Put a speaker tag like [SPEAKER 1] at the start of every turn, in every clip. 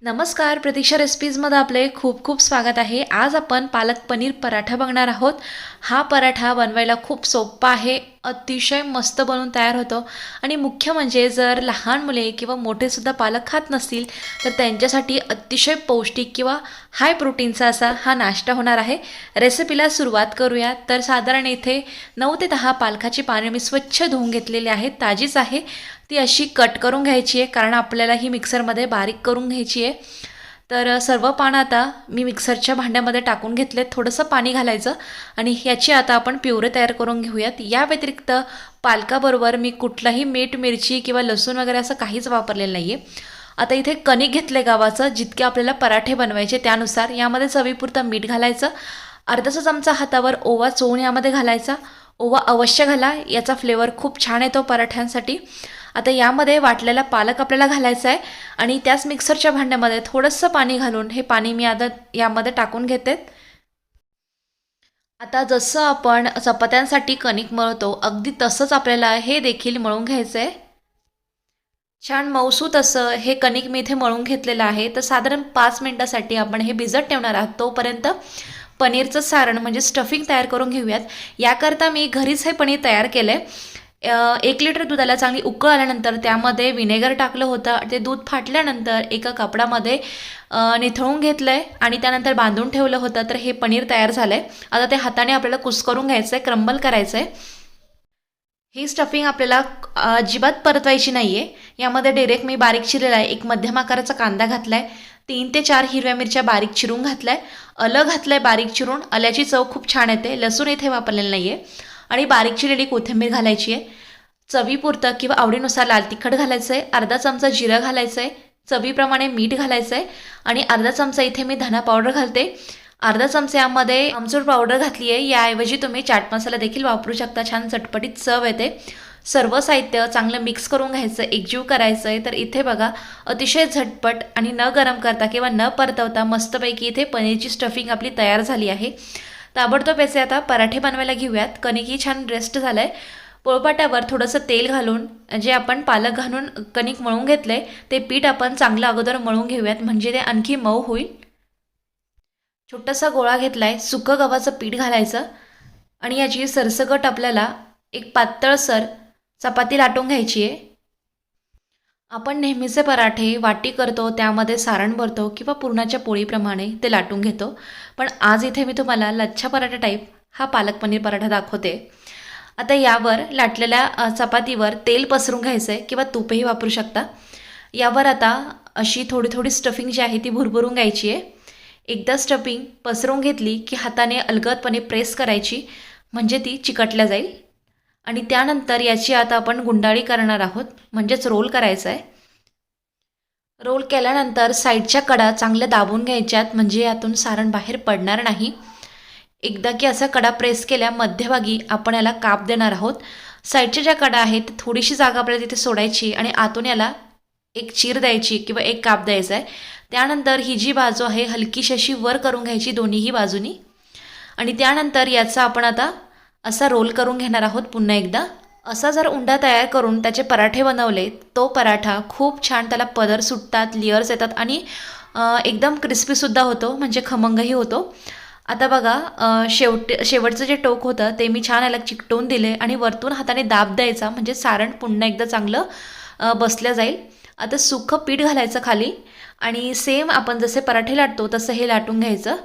[SPEAKER 1] नमस्कार, प्रतीक्षा रेसिपीजमध्ये आपले खूप खूप स्वागत आहे। आज आपण पालक पनीर पराठा बघणार आहोत। हा पराठा बनवायला खूप सोपा आहे, अतिशय मस्त बनून तयार होतो आणि मुख्य म्हणजे जर लहान मुले किंवा मोठे सुद्धा पालक खात नसतील तर त्यांच्यासाठी अतिशय पौष्टिक किंवा हाय प्रोटीनचा असा हा नाश्ता होणार आहे। रेसिपीला सुरुवात करूया। तर साधारण इथे 9 ते 10 पालकाची पाने मी स्वच्छ धुवून घेतलेली आहेत, ताजीच आहे। ती अशी कट करून घ्यायची आहे कारण आपल्याला ही मिक्सरमध्ये बारीक करून घ्यायची आहे। तर सर्व पानं आता मी मिक्सरच्या भांड्यामध्ये टाकून घेतलेत, थोडंसं पाणी घालायचं आणि ह्याची आता आपण प्युरे तयार करून घेऊयात। या व्यतिरिक्त पालकाबरोबर मी कुठलाही मीठ, मिरची किंवा लसूण वगैरे असं काहीच वापरलेलं नाही आहे। आता इथे कणिक घेतले गव्हाचं, जितके आपल्याला पराठे बनवायचे त्यानुसार। यामध्ये चवीपुरतं मीठ घालायचं, अर्धाचा चमचा हातावर ओवा चोळून यामध्ये घालायचा। ओवा अवश्य घाला, याचा फ्लेवर खूप छान येतो पराठ्यांसाठी। आता यामध्ये वाटलेला पालक आपल्याला घालायचा आहे आणि त्याच मिक्सरच्या भांड्यामध्ये थोडंसं पाणी घालून हे पाणी मी आता यामध्ये टाकून घेते। आता जसं आपण चपात्यांसाठी कणिक मळतो अगदी तसंच आपल्याला हे देखील मळून घ्यायचं आहे। छान मऊसूत असं हे कणिक मी इथे मळून घेतलेलं आहे। तर साधारण 5 मिनिटासाठी आपण हे भिजत ठेवणार आहोत। तोपर्यंत पनीरचं सारण म्हणजे स्टफिंग तयार करून घेऊयात। याकरता मी घरीच हे पनीर तयार केलं आहे। 1 लिटर दुधाला चांगली उकळ आल्यानंतर त्यामध्ये विनेगर टाकलं होतं। ते दूध फाटल्यानंतर एका कपडामध्ये निथळून घेतलं आहे आणि त्यानंतर बांधून ठेवलं होतं। तर हे पनीर तयार झालं आहे। आता ते हाताने आपल्याला कुस्करून घ्यायचं आहे, क्रम्बल करायचं आहे। ही स्टफिंग आपल्याला अजिबात परतवायची नाही आहे। यामध्ये डायरेक्ट मी बारीक चिरलेला आहे एक मध्यम आकाराचा कांदा घातला आहे, 3 ते 4 हिरव्या मिरच्या बारीक चिरून घातल्या आहे, आलं घातलं आहे बारीक चिरून, आल्याची चव खूप छान येते। लसूण इथे वापरलेलं नाही आहे आणि बारीक चिरलेली कोथिंबीर घालायची आहे। चवीपुरतं किंवा आवडीनुसार लाल तिखट घालायचं आहे, अर्धा चमचा जिरं घालायचं आहे, चवीप्रमाणे मीठ घालायचं आहे आणि अर्धा चमचा इथे मी धना पावडर घालते। अर्धा चमचा यामध्ये आमचूर पावडर घातली आहे, याऐवजी तुम्ही चाट मसाला देखील वापरू शकता, छान चटपटीत चव येते। सर्व साहित्य चांगलं मिक्स करून घ्यायचं, एकजीव करायचं आहे। तर इथे बघा अतिशय झटपट आणि न गरम करता किंवा न परतवता मस्तपैकी इथे पनीरची स्टफिंग आपली तयार झाली आहे। ताबडतोब याचे आता पराठे बनवायला घेऊयात। कणिकही छान रेस्ट झालं आहे। पोळपाटावर थोडंसं तेल घालून जे आपण पालक घालून कणिक मळून घेतले ते पीठ आपण चांगलं अगोदर मळून घेऊयात, म्हणजे ते आणखी मऊ होईल। छोटासा गोळा घेतला आहे, सुकं गव्हाचं पीठ घालायचं आणि याची सरसकट आपल्याला एक पातळसर चपाती लाटून घ्यायची आहे। आपण नेहमीचे पराठे वाटी करतो, त्यामध्ये सारण भरतो किंवा पुरणाच्या पोळीप्रमाणे ते लाटून घेतो, पण आज इथे मी तुम्हाला लच्छा पराठा टाईप हा पालक पनीर पराठा दाखवते। आता यावर लाटलेल्या चपातीवर तेल पसरून घ्यायचं आहे किंवा तूपही वापरू शकता। यावर आता अशी थोडी थोडी स्टफिंग जी आहे ती भुरभरून घ्यायची आहे। एकदा स्टफिंग पसरून घेतली की हाताने अलगदपणे प्रेस करायची, म्हणजे ती चिकटल्या जाईल आणि त्यानंतर याची आता आपण गुंडाळी करणार आहोत, म्हणजेच रोल करायचा आहे। रोल केल्यानंतर साईडच्या कडा चांगल्या दाबून घ्यायच्यात, म्हणजे यातून सारण बाहेर पडणार नाही। एकदा की असा कडा प्रेस केल्या मध्यभागी आपण याला काप देणार आहोत। साईडच्या ज्या कडा आहेत थोडीशी जागा आपल्याला तिथे सोडायची आणि आतून याला एक चीर द्यायची किंवा एक काप द्यायचा आहे। त्यानंतर ही जी बाजू आहे हलकीशी अशी वर करून घ्यायची दोन्हीही बाजूनी आणि त्यानंतर याचा आपण आता असा रोल करून घेणार आहोत। पुन्हा एकदा असा जर उंडा तयार करून त्याचे पराठे बनवले तो पराठा खूप छान त्याला पदर सुटतात, लेयर्स येतात आणि एकदम क्रिस्पीसुद्धा होतो, म्हणजे खमंगही होतो। आता बघा शेवटचं जे टोक होतं ते मी छान याला चिकटवून दिले आणि वरतून हाताने दाब द्यायचा, म्हणजे सारण पुन्हा एकदा चांगलं बसल्या जाईल। आता सुकं पीठ घालायचं खाली आणि सेम आपण जसे पराठे लाटतो तसं हे लाटून घ्यायचं।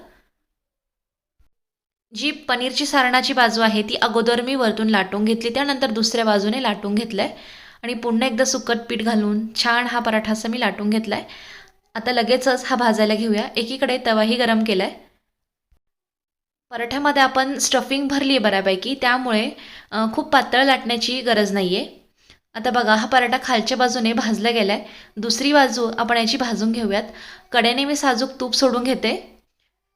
[SPEAKER 1] जी पनीरची सारणाची बाजू आहे ती अगोदर मी वरतून लाटून घेतली, त्यानंतर दुसऱ्या बाजूने लाटून घेतलं आहे आणि पुन्हा एकदा सुकट पीठ घालून छान हा पराठा असा मी लाटून घेतला आहे। आता लगेचच हा भाजायला घेऊया। एकीकडे तवाही गरम केला आहे। पराठ्यामध्ये आपण स्टफिंग भरली आहे बऱ्यापैकी, त्यामुळे खूप पातळ लाटण्याची गरज नाही आहे। आता बघा हा पराठा खालच्या बाजूने भाजला गेला आहे, दुसरी बाजू आपण याची भाजून घेऊयात। कडेने मी साजूक तूप सोडून घेते।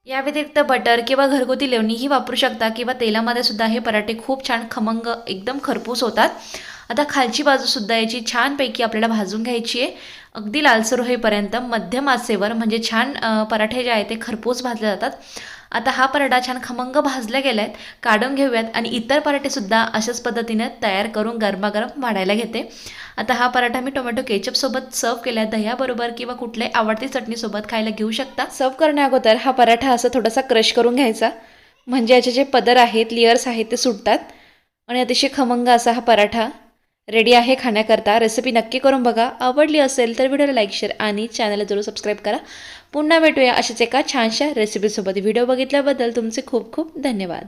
[SPEAKER 1] या व्यतिरिक्त बटर किंवा घरगुती लोणीही वापरू शकता किंवा तेलामध्ये सुद्धा हे पराठे खूप छान खमंग एकदम खरपूस होतात। आता खालची बाजूसुद्धा याची छानपैकी आपल्याला भाजून घ्यायची आहे, अगदी लालसर होईपर्यंत मध्यम आचेवर, म्हणजे छान पराठे जे आहे ते खरपूस भाजले जातात। आता हा पराठा छान खमंग भाजला गेला आहे, काढून घेऊयात आणि इतर पराठेसुद्धा अशाच पद्धतीने तयार करून गरमागरम वाढायला घेते. आता हा पराठा मी टोमॅटो केचपसोबत सर्व केला, दह्याबरोबर किंवा कुठल्याही आवडती चटणीसोबत खायला घेऊ शकता. सर्व करण्या अगोदर हा पराठा असा थोडासा क्रश करून घ्यायचा, म्हणजे याचे जे पदर आहेत, लेयर्स आहेत ते सुटतात आणि अतिशय खमंग असा हा पराठा रेडी आहे खाण्याकरता. रेसिपी नक्की करून बघा. आवडली असेल तर व्हिडिओला लाईक, शेअर आणि चॅनलला जरूर सबस्क्राईब करा. पुन्हा भेटूया अशाच एका छानशा रेसिपीसोबत. व्हिडिओ बघितल्याबद्दल तुमचे खूप खूप धन्यवाद.